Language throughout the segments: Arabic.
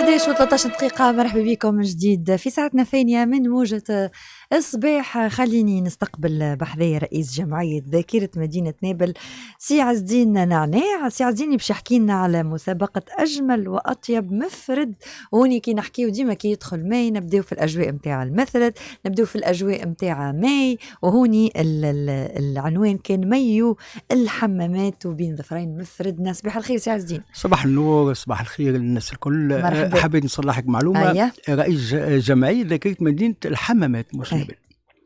11:13 مرحبا بكم من جديد في ساعتنا الثانية من موجة الصباح. خليني نستقبل بحذايا رئيس جمعية ذاكرة مدينة نابل سي عز الدين نعناع. سي عز الدين باش يحكي لنا على مسابقة أجمل وأطيب مفرد. هوني كي نحكيو ديما كي يدخل ماي نبداو في الأجواء متاع المفرد، نبداو في الأجواء متاع ماي، وهوني العنوان كان ميو الحمامات وبين ظفرين مفردنا. صباح الخير سي عز الدين. صباح النور، صباح الخير للناس الكل. حبيت نصلحك معلومة. رئيس جمعية ذاكرة مدينة الحمامات مش نابل.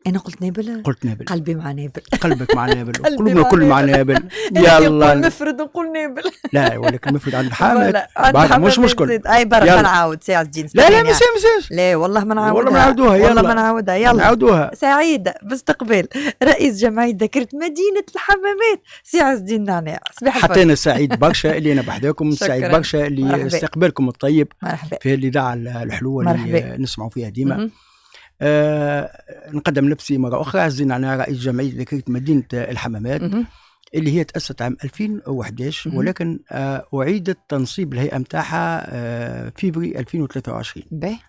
أنا قلت نابل؟ قلت نابل. قلبي مع نابل. قلبك مع نابل. قلوبنا كل مع نابل. يلا مفرد نقول نابل. لا ولكن مفرد عند الحامات بعد مش مشكل. أي برا نعاود سي عز الدين. لا مساش. لا والله ما نعاودها. والله ما نعاودوها. والله ما نعاودها. يلا نعاودوها. سعيدة باستقبال رئيس جمعية ذاكرة مدينة الحمامات سي عز الدين نعناع. حتى أنا سعيد برشا اللي أنا بحذاكم، سعيد برشا اللي استقبالكم الطيب في الإذاعة الحلوة اللي نسمعوا فيها ديما. نقدم نفسي مرة أخرى. عز الدين نعناع رئيس جمعية ذاكرة مدينة الحمامات اللي هي تأسست عام 2011 ولكن أعيدت تنصيب الهيئة متاعها فيفري 2023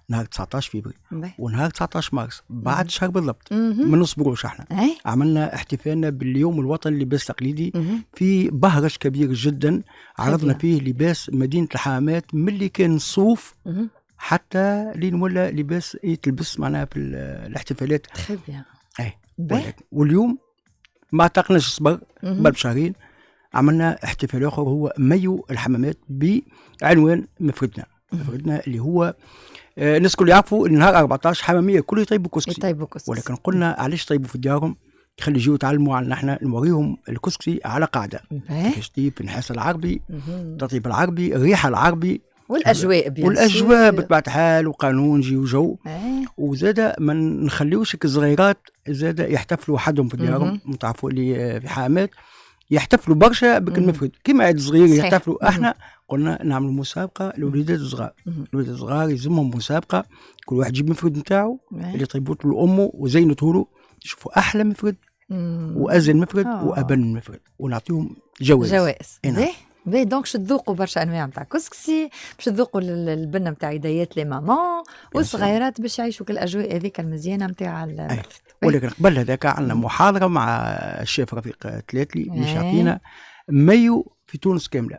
نهار 19 فيفري ونهار 19 مارس بعد شهر بالضبط. ما نصبروش احنا. عملنا احتفالنا باليوم الوطني للباس التقليدي في بهرج كبير جدا. عرضنا فيه لباس مدينة الحمامات من اللي كان صوف حتى لين ولا لباس يتلبس معنا في الاحتفالات. واليوم ما اعتقناش الصبر قبل بشهرين عملنا احتفال اخر هو ميو الحمامات بعنوان مفردنا اللي هو الناس كل يعرفوا ان نهار 14 حماميه كله يطيبوا كسكسي. ولكن قلنا علاش طيبوا في ديارهم، خلي يجيو يتعلموا على نحن نوريهم الكسكسي على قاعده كيفاش تطيب في النحاس العربي، التطيب العربي، الريحه العربي والأجواء بطبيعة الحال وقانون جي وجو. وزاد ما نخليوش الصغيرات زاد يحتفلوا وحدهم في ديارهم. تعرفوا اللي في حامات يحتفلوا برشا بالمفرد كيما عيد صغير يحتفلوا. احنا قلنا نعملوا مسابقة للوليدات الصغار. الوليدات الصغار يلزمهم مسابقة، كل واحد يجيب مفرد نتاعو اللي طيبوت له أمه وزينته له، يشوفوا أحلى مفرد وأزين مفرد وأبن مفرد ونعطيهم جوائز. باهي دونك باش تذوقوا برشا انواع نتاع كسكسي، باش تذوقوا البنه نتاع يديات لي مامان والصغيرات باش يعيشوا كالاجواء هذيك المزيانه نتاع ولكن قبل هذاك عندنا محاضره مع الشيف رفيق تلاتلي باش يعطينا ميو في تونس كامله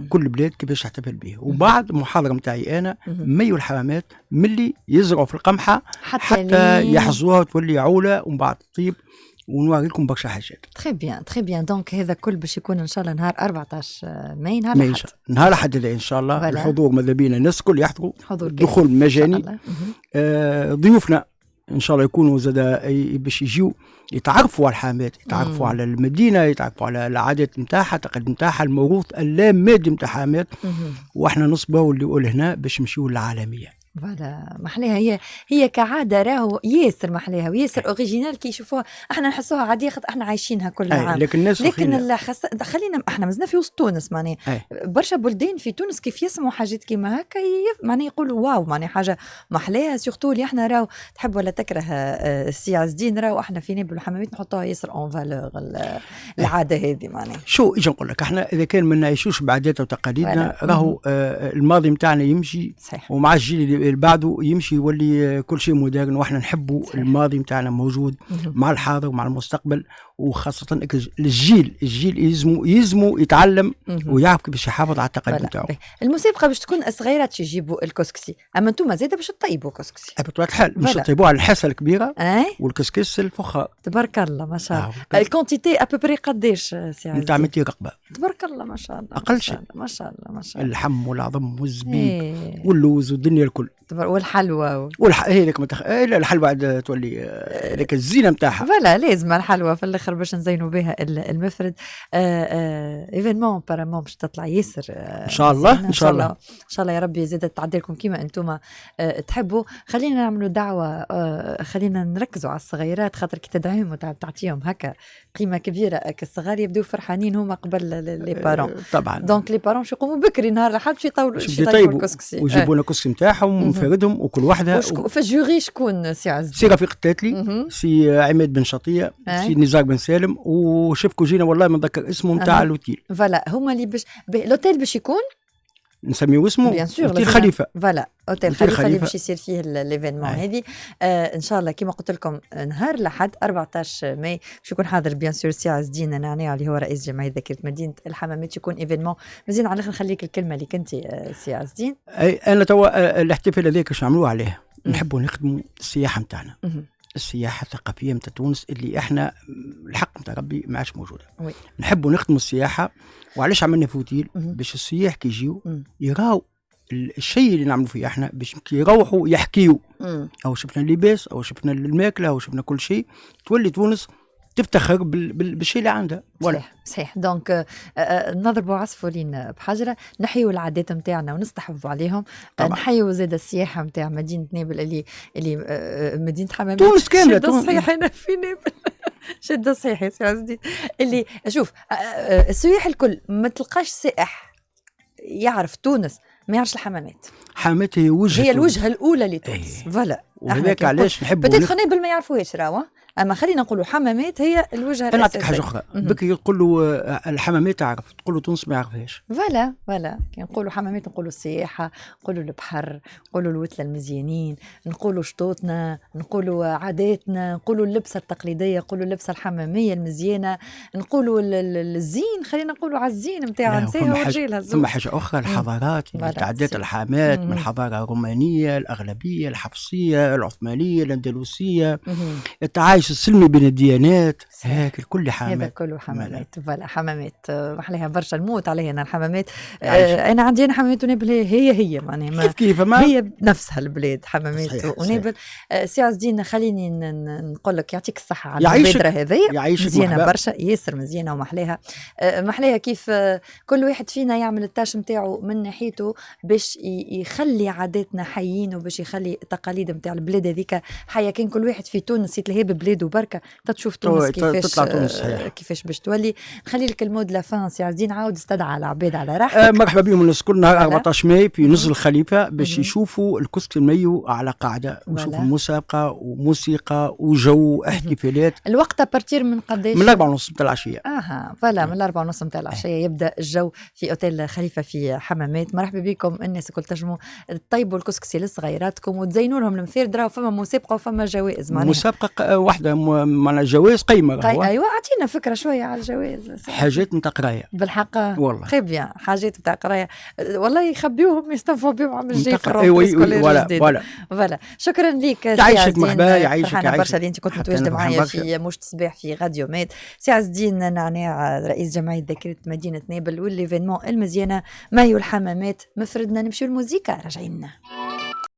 كل بلاد كيفاش تحتفل به. وبعد محاضره نتاعي انا ميو الحمامات ملي يزرعوا في القمحه حتى يحصدوها وتولي عوله ومن بعد تطيب ونوري لكم برشا حاجات. تري بيان دونك هذا كل باش يكون ان شاء الله نهار 14 ماي نهار احد ان شاء الله. الحضور ماذا بينا الناس الكل يحضروا، دخول مجاني. ضيوفنا ان شاء الله يكونوا زاد باش يجيو يتعرفوا على الحامات، يتعرفوا على المدينه، يتعرفوا على العادات نتاعها، التقاليد نتاعها، الموروث اللامادي نتاع حامات. واحنا نصبوا اللي يقول هنا باش نمشيو للعالميه. فوالا محلاها هي كعاده راهو ياسر محلاها وياسر اوريجينال كي يشوفوها احنا نحسوها عاديه خاطر احنا عايشينها كل عام. لكن خلينا احنا مازلنا في وسط تونس معناها برشا بلدان في تونس كيف يسمعوا حاجات كيما هكا معناها يقولوا واو معناها حاجه محلاها. سورتو اللي احنا راهو تحب ولا تكره السي عز الدين راهو احنا في نابل الحمامات نحطوها ياسر اون فالور العاده هذه معناها. شو اجي نقول لك احنا اذا كان ما نعيشوش بعاداتنا وتقاليدنا راهو الماضي نتاعنا يمشي ومع الجيل اللي بعده يمشي يولي كل شيء مودرن. واحنا نحبوا الماضي نتاعنا موجود مع الحاضر ومع المستقبل، وخاصة الجيل يلزموا يتعلم ويعرف كيفاش يحافظ على التقاليد نتاعو. المسابقة باش تكون الصغيرات يجيبوا الكسكسي، اما انتم زاده باش تطيبوا كسكسي. بطبيعة الحال باش تطيبوه على الحاسة الكبيرة والكسكس الفخار. تبارك الله ما شاء الله. الكونتيتي ابوبري قداش سي عزيز؟ نتاع 200 رقبة. تبارك الله ما شاء الله. أقل شيء. ما شاء الله. اللحم والعظم والزبيب واللوز والدنيا الكل. والحلوى هي الحلوى عاد تولي لك الزينة نتاعها. فلا لازم الحلوى في الاخر باش نزينوا بها المفرد. ايفينمون بارامون باش تطلع ياسر ان شاء الله. ان شاء الله يا ربي زادت تعدي لكم كيما انتم تحبوا. خلينا نعملوا دعوه، خلينا نركزوا على الصغيرات خاطر كي تدعيهم وتعطيهم هكا قيمه كبيره. الصغار يبداو فرحانين هما قبل لي بارون. طبعا دونك لي بارون شو يقوموا بكري نهار الاحد باش يطيبوا الكسكسي ويجيبوا لنا الكسكسي نتاعهم ومفردهم وكل واحده. في الجوري شكون سي عز؟ سي رفيق التاتلي، سي عماد بن شطيه، سي نزار بن سالم، وشفكوا جينا والله ما نذكر اسمه نتاع الاوتيل. فوالا هما اللي باش الاوتيل باش يكون نسميو اسمه اوتيل خليفه. فوالا اوتيل خليفه اللي باش يصير فيه ليفينمون هذه. ان شاء الله كما قلت لكم نهار الاحد 14 ماي باش يكون حاضر بيان سور سي عز الدين نعناع اللي هو رئيس جمعيه ذاكره مدينه الحمامات. يكون ايفينمون مزيان. على الاخر نخليك الكلمه اللي كنت سي عز الدين. انا توا الاحتفال هذاك باش نعملوه عليه نحبوا نخدموا السياحه نتاعنا، السياحه الثقافيه نتاع تونس اللي احنا الحق نتاع ربي ما عادش موجوده. نحبوا نخدموا السياحه. وعلاش عملنا فوتيل؟ باش السياح كي يجيو يراو الشيء اللي نعملوا فيه احنا، باش كي يروحوا يحكيوا او شفنا اللباس او شفنا الماكله او شفنا كل شيء، تولي تونس تفتخر بالشيء اللي عندها. صحيح. دونك نضربوا عصفورين بحجره، نحيوا العادات نتاعنا ونستحفظوا عليهم. نحيوا زاد السياحه نتاع مدينه نابل اللي مدينه حمامات تونس كامله. صحيح انا في نابل شده صحيح يا سي عز الدين. اللي شوف السياح الكل ما تلقاش سائح يعرف تونس ما يعرفش الحمامات. حمامات هي الوجهه الاولى لتونس. فوالا وهذاك علاش نحبوا بديت نابل ما يعرفوهاش راهو، اما خلينا نقولوا حمامات هي الوجهه الاساسيه. نعطيك حاجه اخرى. بكري يقولوا الحمامات تعرف، تقولوا تونس ما يعرفهاش. فوالا كي نقولوا حمامات نقولوا السياحه، نقولوا البحر، نقولوا الوتله المزيانين، نقولوا شطوطنا، نقولوا عاداتنا، نقولوا اللبسه التقليديه، نقولوا اللبسه الحماميه المزيانه، نقولوا الزين. خلينا نقولوا على الزين نتاع نساها ورجالها. ثم حاجه اخرى الحضارات، تعدات الحمامات من الحضاره الرومانيه، الاغلبيه، الحفصيه، العثمانيه، الاندلسيه، التعايش السلمي بين الديانات. هيك الكل حمامات. هذا كله حمامات. فوالا حمامات محليها برشا نموت عليها انا الحمامات. انا عندي انا حمامات ونابل هي معناها كيف هي بنفسها البلاد حمامات ونابل. سي عز الدين خليني نقول لك يعطيك الصحه على المبادره هذه مزيانه برشا، ياسر مزيانه ومحليها. محليها كيف كل واحد فينا يعمل التاش نتاعو من ناحيته باش يخلي عاداتنا حيين وباش يخلي التقاليد نتاع البلاد هذيك حيه. كان كل واحد في تونس يتلهي ببلاده بركه تشوف تونس كيفاش باش تولي. نخلي لك المود لا فان سي عز الدين، عاود استدعى العباد على راحتك. مرحبا بهم الناس كل نهار 14 ماي في نزل الخليفه باش يشوفوا الكسك الميو على قاعده ويشوفوا مسابقه وموسيقى وجو احتفالات. الوقت ابارتير من قداش؟ من 4:30 نتاع العشيه. فوالا من 4:30 نتاع العشيه يبدا الجو في اوتيل خليفه في حمامات. مرحبا بكم الناس الكل، تنجموا تطيبوا الكسكسي لصغيراتكم وتزينوا لهم المفيردره، وفما مسابقه وفما جوائز. معناها مسابقه واحده معناها جوائز قيمه. ايوه اعطينا فكره شويه على الجوائز. حاجات نتاع قرايه بالحق والله خيب بيان، حاجات نتاع قرايه والله يخبيوهم يستنفوا بهم عام الجاي في الروح. فوالا شكرا ليك سي عز الدين. مرحبا يعيشك. فرحانه برشا اللي انت كنت متواجده معايا في مشت صباح في غاديو ميد. سي عز الدين نعناع رئيس جمعيه ذاكره مدينه نابل، والليفينمون المزيانه مايو الحمامات. مفردنا نمشيو الموسيقى راجعين.